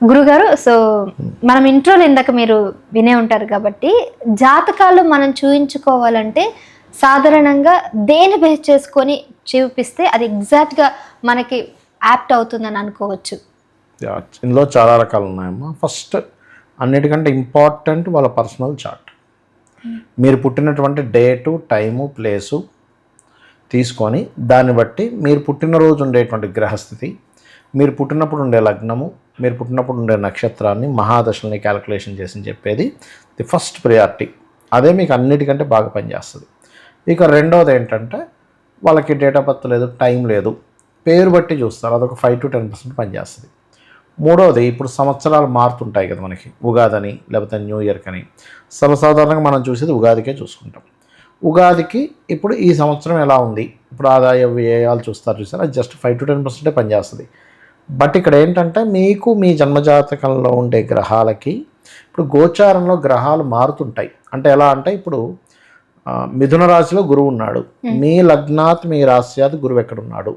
గురుగారు, సో మనం ఇంట్రోలో ఇందాక మీరు వినే ఉంటారు కాబట్టి, జాతకాలు మనం చూయించుకోవాలంటే సాధారణంగా దేని బేస్ చేసుకొని చూపిస్తే అది ఎగ్జాక్ట్గా మనకి యాప్ట్ అవుతుందని అనుకోవచ్చు? ఇందులో చాలా రకాలు ఉన్నాయమ్మా. ఫస్ట్ అన్నిటికంటే ఇంపార్టెంట్ వాళ్ళ పర్సనల్ చార్ట్. మీరు పుట్టినటువంటి డేటు, టైము, ప్లేసు తీసుకొని దాన్ని బట్టి మీరు పుట్టినరోజు ఉండేటువంటి గ్రహస్థితి, మీరు పుట్టినప్పుడు ఉండే లగ్నము, మీరు పుట్టినప్పుడు ఉండే నక్షత్రాన్ని, మహాదశల్ని క్యాలిక్యులేషన్ చేసి చెప్పేది ది ఫస్ట్ ప్రియారిటీ. అదే మీకు అన్నిటికంటే బాగా పనిచేస్తుంది. ఇక రెండవది ఏంటంటే వాళ్ళకి డేట్ ఆఫ్ బర్త్ లేదు, టైం లేదు, పేరు బట్టి చూస్తారు, అదొక 5 to 10% పనిచేస్తుంది. మూడవది ఇప్పుడు సంవత్సరాలు మారుతుంటాయి కదా మనకి, ఉగాదని లేకపోతే న్యూ ఇయర్కి అని. సర్వసాధారణంగా మనం చూసేది ఉగాదికే చూసుకుంటాం. ఉగాదికి ఇప్పుడు ఈ సంవత్సరం ఎలా ఉంది, ఇప్పుడు ఆదాయ వ్యయాలు చూస్తారు, అది జస్ట్ 5 to 10% పనిచేస్తుంది. బట్ ఇక్కడ ఏంటంటే మీకు మీ జన్మజాతకంలో ఉండే గ్రహాలకి ఇప్పుడు గోచారంలో గ్రహాలు మారుతుంటాయి. అంటే ఎలా అంటే ఇప్పుడు మిథున రాశిలో గురువు ఉన్నాడు, మీ లగ్నాత్ మీ రాశ్యాత్ గురువు ఎక్కడున్నాడు,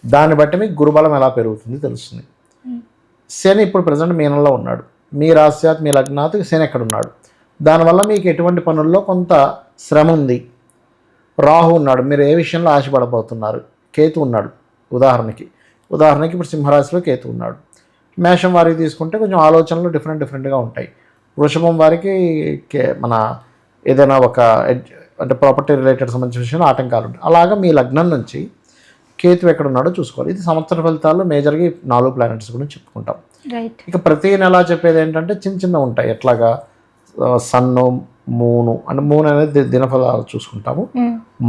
దాన్ని బట్టి మీకు గురుబలం ఎలా పెరుగుతుంది తెలుస్తుంది. శని ఇప్పుడు ప్రజెంట్ మీనంలో ఉన్నాడు, మీ రాశ్యాత్ మీ లగ్నాత్ శని ఎక్కడున్నాడు, దానివల్ల మీకు ఎటువంటి పనుల్లో కొంత శ్రమ ఉంది. రాహు ఉన్నాడు, మీరు ఏ విషయంలో ఆశపడబోతున్నారు. కేతు ఉన్నాడు, ఉదాహరణకి ఇప్పుడు సింహరాశిలో కేతు ఉన్నాడు. మేషం వారికి తీసుకుంటే కొంచెం ఆలోచనలు డిఫరెంట్గా ఉంటాయి. వృషభం వారికి మన ఏదైనా ఒక అంటే ప్రాపర్టీ రిలేటెడ్ సంబంధించిన విషయంలో ఆటంకాలు ఉంటాయి. అలాగా మీ లగ్నం నుంచి కేతు ఎక్కడ ఉన్నాడో చూసుకోవాలి. ఇది సంవత్సర ఫలితాల్లో మేజర్గా 4 ప్లానెట్స్ గురించి చెప్పుకుంటాం. ఇక ప్రతి నెల చెప్పేది ఏంటంటే చిన్న ఉంటాయి. ఎట్లాగా సన్ను, మూను అంటే మూన్ అనేది దినఫలాలు చూసుకుంటాము.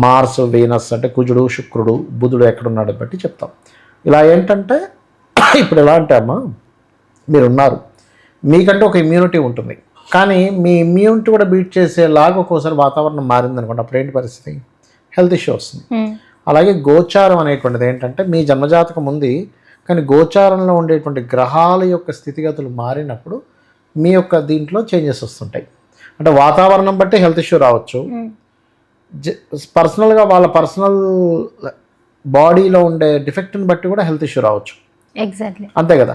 మార్స్, వీనస్ అంటే కుజుడు, శుక్రుడు, బుధుడు ఎక్కడున్నాడో బట్టి చెప్తాం. ఇలా ఏంటంటే ఇప్పుడు ఎలా అంటే అమ్మా, మీరున్నారు, మీకంటే ఒక ఇమ్యూనిటీ ఉంటుంది, కానీ మీ ఇమ్యూనిటీ కూడా బీట్ చేసేలాగా ఒక్కోసారి వాతావరణం మారిందనుకోండి, అప్పుడు ఏంటి పరిస్థితి, హెల్త్ ఇష్యూ వస్తుంది. అలాగే గోచారం అనేటువంటిది ఏంటంటే మీ జన్మజాతకం ఉంది, కానీ గోచారంలో ఉండేటువంటి గ్రహాల యొక్క స్థితిగతులు మారినప్పుడు మీ యొక్క దీంట్లో చేంజెస్ వస్తుంటాయి. అంటే వాతావరణం బట్టి హెల్త్ ఇష్యూ రావచ్చు, పర్సనల్గా వాళ్ళ పర్సనల్ బాడీలో ఉండే డిఫెక్ట్ని బట్టి కూడా హెల్త్ ఇష్యూ రావచ్చు. ఎగ్జాక్ట్లీ అంతే కదా.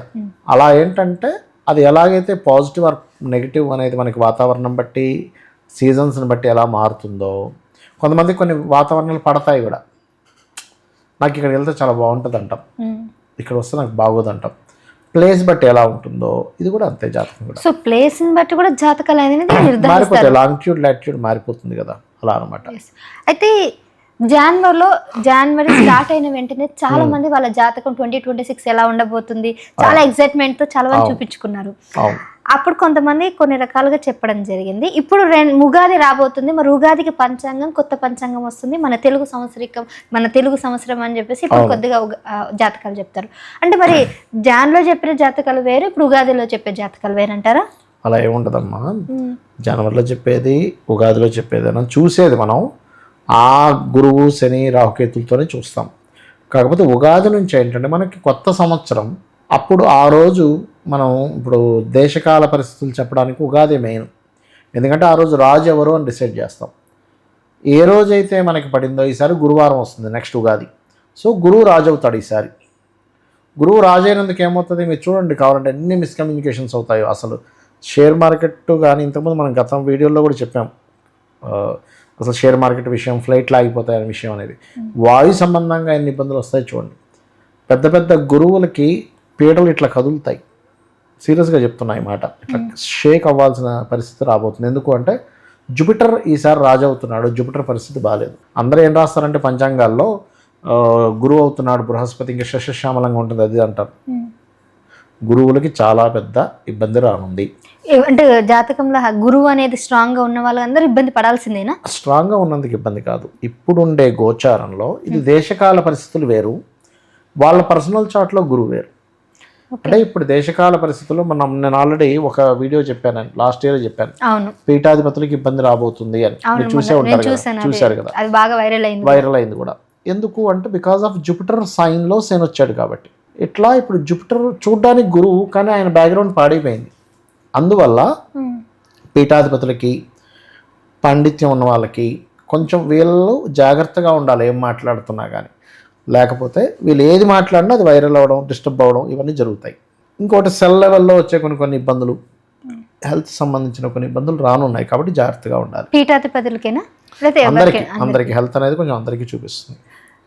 అలా ఏంటంటే అది ఎలాగైతే పాజిటివ్ ఆర్ నెగిటివ్ అనేది మనకి వాతావరణం బట్టి, సీజన్స్ని బట్టి ఎలా మారుతుందో, కొంతమందికి కొన్ని వాతావరణాలు పడతాయి కూడా, నాకు ఇక్కడికి వెళ్తే చాలా బాగుంటుంది అంటాం, ఇక్కడ వస్తే నాకు బాగోదు అంటాం. ప్లేస్ బట్టి ఎలా ఉంటుందో ఇది కూడా అంతే, జాతకం కూడా. సో ప్లేస్ని బట్టి కూడా జాతకాలు అనేది మారిపోతాయి, లాంగిట్యూడ్ లాటిట్యూడ్ మారిపోతుంది కదా, అలా అనమాట. అయితే జనవరి స్టార్ట్ అయిన వెంటనే చాలా మంది వాళ్ళ జాతకం 2026 ఎలా ఉండబోతుంది చాలా ఎక్సైట్మెంట్ తో చాలా మంది చూపించుకున్నారు. అప్పుడు కొంతమంది కొన్ని రకాలుగా చెప్పడం జరిగింది. ఇప్పుడు ఉగాది రాబోతుంది, మరి ఉగాదికి పంచాంగం, కొత్త పంచాంగం వస్తుంది, మన తెలుగు సంవత్సరం అని చెప్పేసి ఇప్పుడు కొద్దిగా జాతకాలు చెప్తారు. అంటే మరి జాన్లో చెప్పిన జాతకాలు వేరు, ఇప్పుడు ఉగాదిలో చెప్పే జాతకాలు వేరంటారా? అలా ఏముంటదమ్మా, జనవరిలో చెప్పేది ఉగాదిలో చెప్పేది అని చూసేది మనం ఆ గురువు, శని, రాహుకేతులతోనే చూస్తాం. కాకపోతే ఉగాది నుంచి ఏంటంటే మనకి కొత్త సంవత్సరం, అప్పుడు ఆ రోజు మనం ఇప్పుడు దేశకాల పరిస్థితులు చెప్పడానికి ఉగాది మెయిన్. ఎందుకంటే ఆ రోజు రాజు ఎవరు అని డిసైడ్ చేస్తాం. ఏ రోజైతే మనకి పడిందో, ఈసారి గురువారం వస్తుంది నెక్స్ట్ ఉగాది, సో గురువు రాజు అవుతాడు ఈసారి. గురువు రాజు అయినందుకు ఏమవుతుంది మీరు చూడండి, కావాలంటే ఎన్ని మిస్కమ్యూనికేషన్స్ అవుతాయో. అసలు షేర్ మార్కెట్ కానీ ఇంతకుముందు మనం గతం వీడియోలో కూడా చెప్పాం, అసలు షేర్ మార్కెట్ విషయం, ఫ్లైట్లు ఆగిపోతాయి అనే విషయం అనేది, వాయు సంబంధంగా ఎన్ని ఇబ్బందులు వస్తాయి చూడండి. పెద్ద పెద్ద గురువులకి పీటలు ఇట్లా కదులుతాయి, సీరియస్గా చెప్తున్నాయి మాట, ఇట్లా షేక్ అవ్వాల్సిన పరిస్థితి రాబోతుంది. ఎందుకు అంటే జూపిటర్ ఈసారి రాజు అవుతున్నాడు, జూపిటర్ పరిస్థితి బాగాలేదు. అందరూ ఏం రాస్తారంటే పంచాంగాల్లో గురువు అవుతున్నాడు, బృహస్పతి ఇంకా శశశ్యామలంగా ఉంటుంది అది అంటారు. గురువులకి చాలా పెద్ద ఇబ్బంది రానుంది. అంటే జాతకంలో గురువు అనేది స్ట్రాంగ్గా ఉన్న వాళ్ళందరూ ఇబ్బంది పడాల్సిందేనా? స్ట్రాంగ్గా ఉన్నందుకు ఇబ్బంది కాదు, ఇప్పుడుండే గోచారంలో ఇది దేశకాల పరిస్థితులు వేరు, వాళ్ళ పర్సనల్ చార్ట్లో గురువు వేరు. అంటే ఇప్పుడు దేశకాల పరిస్థితుల్లో నేను ఆల్రెడీ ఒక వీడియో చెప్పాను, లాస్ట్ ఇయర్ చెప్పాను, పీఠాధిపతులకు ఇబ్బంది రాబోతుంది అని. మీరు చూసారు కదా, అది బాగా వైరల్ అయింది కూడా. ఎందుకు అంటే బికాస్ ఆఫ్ జూపిటర్ సైన్లో శని వచ్చాడు కాబట్టి. ఇట్లా ఇప్పుడు జూపిటర్ చూడ్డానికి గురువు, కానీ ఆయన బ్యాక్గ్రౌండ్ పాడైపోయింది. అందువల్ల పీఠాధిపతులకి, పాండిత్యం ఉన్న వాళ్ళకి కొంచెం వీళ్ళు జాగ్రత్తగా ఉండాలి ఏం మాట్లాడుతున్నా కానీ, లేకపోతే వీళ్ళు ఏది మాట్లాడినా అది వైరల్ అవ్వడం, డిస్టర్బ్ అవ్వడం ఇవన్నీ జరుగుతాయి. ఇంకోటి సెల్ లెవెల్లో వచ్చే కొన్ని ఇబ్బందులు, హెల్త్ సంబంధించిన కొన్ని ఇబ్బందులు రానున్నాయి. కాబట్టి జాగ్రత్తగా ఉండాలి. పీఠాధిపతులకేనా లేదా అందరికి హెల్త్ అనేది కొంచెం అందరికీ చూపిస్తుంది.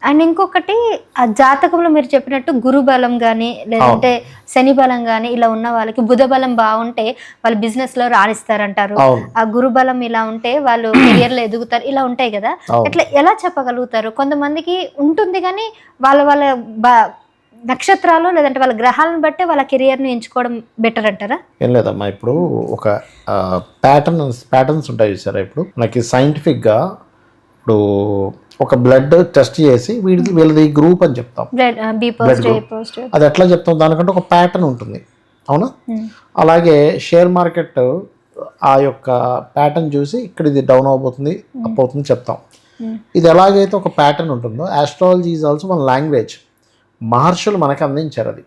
అండ్ ఇంకొకటి ఆ జాతకంలో మీరు చెప్పినట్టు గురు బలం కానీ లేదంటే శని బలం కానీ ఇలా ఉన్న వాళ్ళకి, బుధ బలం బాగుంటే వాళ్ళు బిజినెస్ లో రాణిస్తారంటారు. ఆ గురు బలం ఇలా ఉంటే వాళ్ళు కెరియర్ లో ఎదుగుతారు, ఇలా ఉంటాయి కదా. ఇట్లా ఎలా చెప్పగలుగుతారు? కొంతమందికి ఉంటుంది కానీ వాళ్ళ నక్షత్రాలు లేదంటే వాళ్ళ గ్రహాలను బట్టి వాళ్ళ కెరియర్ని ఎంచుకోవడం బెటర్ అంటారా? ఏం లేదమ్మా, ఇప్పుడు ఒక ప్యాటర్న్స్ ఉంటాయి చూసారా. ఇప్పుడు మనకి సైంటిఫిక్గా ఇప్పుడు ఒక బ్లడ్ టెస్ట్ చేసి వీళ్ళది గ్రూప్ అని చెప్తాం. అది ఎట్లా చెప్తాం? దానికంటే ఒక ప్యాటర్న్ ఉంటుంది, అవునా? అలాగే షేర్ మార్కెట్ ఆ యొక్క ప్యాటర్న్ చూసి ఇక్కడ ఇది డౌన్ అవబోతుంది, అప్ అవుతుంది చెప్తాం. ఇది ఎలాగైతే ఒక ప్యాటర్న్ ఉంటుందో, ఆస్ట్రాలజీ ఈజ్ ఆల్సో మన లాంగ్వేజ్. మహర్షులు మనకి అందించారు అది.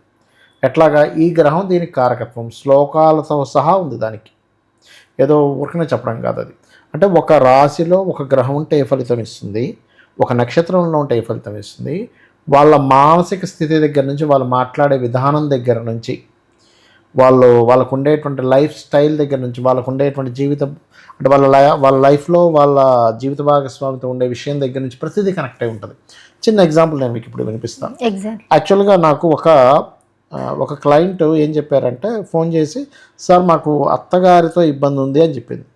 ఎట్లాగా ఈ గ్రహం దీనికి కారకత్వం, శ్లోకాలతో సహా ఉంది దానికి. ఏదో ఊరికనే చెప్పడం కాదు అది. అంటే ఒక రాశిలో ఒక గ్రహం ఉంటే ఏ ఫలితం ఇస్తుంది, ఒక నక్షత్రంలో ఉంటే ఏ ఫలితం ఇస్తుంది, వాళ్ళ మానసిక స్థితి దగ్గర నుంచి, వాళ్ళు మాట్లాడే విధానం దగ్గర నుంచి, వాళ్ళకు ఉండేటువంటి లైఫ్ స్టైల్ దగ్గర నుంచి, వాళ్ళకు ఉండేటువంటి జీవితం అంటే వాళ్ళ లైఫ్లో వాళ్ళ జీవిత భాగస్వామితో ఉండే విషయం దగ్గర నుంచి ప్రతిదీ కనెక్ట్ అయి ఉంటుంది. చిన్న ఎగ్జాంపుల్ నేను మీకు ఇప్పుడు వినిపిస్తాను. యాక్చువల్గా నాకు ఒక క్లయింట్ ఏం చెప్పారంటే, ఫోన్ చేసి, సార్ మాకు అత్తగారితో ఇబ్బంది ఉంది అని చెప్పింది.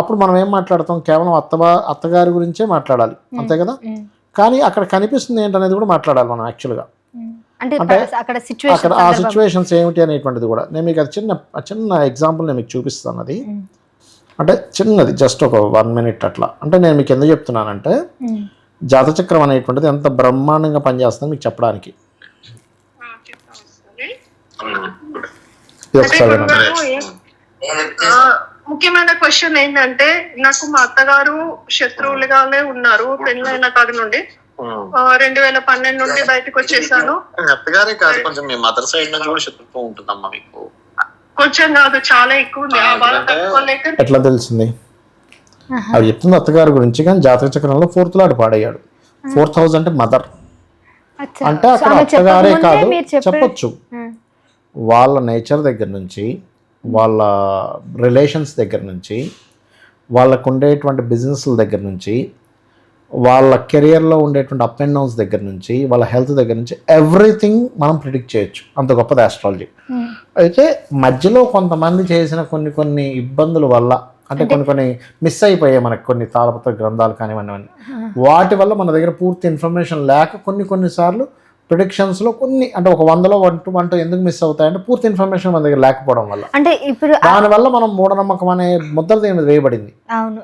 అప్పుడు మనం ఏం మాట్లాడతాం? కేవలం అత్తగారి గురించే మాట్లాడాలి, అంతే కదా. కానీ అక్కడ కనిపిస్తుంది ఏంటనేది కూడా మాట్లాడాలి మనం యాక్చువల్గా. అంటే అక్కడ ఆ సిచ్యువేషన్స్ ఏమిటి అనేటువంటిది కూడా. నేను మీకు అది చిన్న ఎగ్జాంపుల్ నేను మీకు చూపిస్తాను. అది అంటే చిన్నది, జస్ట్ ఒక 1 minute అట్లా. అంటే నేను మీకు ఎందుకు చెప్తున్నానంటే, జాతచక్రం అనేటువంటిది ఎంత బ్రహ్మాండంగా పనిచేస్తుందో మీకు చెప్పడానికి. ముఖ్యమైన క్వశ్చన్ ఏంటంటే, నాకు మా అత్తగారు శత్రువులుగానే ఉన్నారు పెళ్ళైన కాడి నుండి. 2012 నుండి బయటకు వచ్చేసాను. అత్తగారే కాదు, కొంచెం మీ మదర్ సైడ్ నుంచి కూడా శత్రుత్వం ఉంటుందమ్మా మీకు. కొంచెం కాదు, చాలా ఎక్కువ ఉంది. ఆ బాధ తట్టుకోలేక. ఎట్లా తెలిసింది? అవి చెప్తుంది అత్తగారి గురించి. కానీ జాతక చక్రంలో 4th లాట్ పాడయ్యాడు. 4th house అంటే మదర్. అంటే అక్కడ అత్తగారే కాదు చెప్పొచ్చు. వాళ్ళ నేచర్ దగ్గర నుంచి, వాళ్ళ రిలేషన్స్ దగ్గర నుంచి, వాళ్ళకు ఉండేటువంటి బిజినెస్ల దగ్గర నుంచి, వాళ్ళ కెరియర్లో ఉండేటువంటి అప్ అండ్ డౌన్స్ దగ్గర నుంచి, వాళ్ళ హెల్త్ దగ్గర నుంచి ఎవ్రీథింగ్ మనం ప్రిడిక్ట్ చేయొచ్చు. అంత గొప్పది ఆస్ట్రాలజీ. అయితే మధ్యలో కొంతమంది చేసిన కొన్ని ఇబ్బందుల వల్ల, అంటే కొన్ని మిస్ అయిపోయాయి మనకు, కొన్ని తాళపత్ర గ్రంథాలు కానివ్వండి, వాటి వల్ల మన దగ్గర పూర్తి ఇన్ఫర్మేషన్ లేక కొన్నిసార్లు ప్రిడిక్షన్స్లో అంటే ఒక 100లో 1 ఎందుకు మిస్ అవుతాయంటే పూర్తి ఇన్ఫర్మేషన్ మన దగ్గర లేకపోవడం వల్ల. అంటే ఇప్పుడు దానివల్ల మనం మూఢనమ్మకం అనే ముద్ర దీని మీద వేయబడింది. అవును,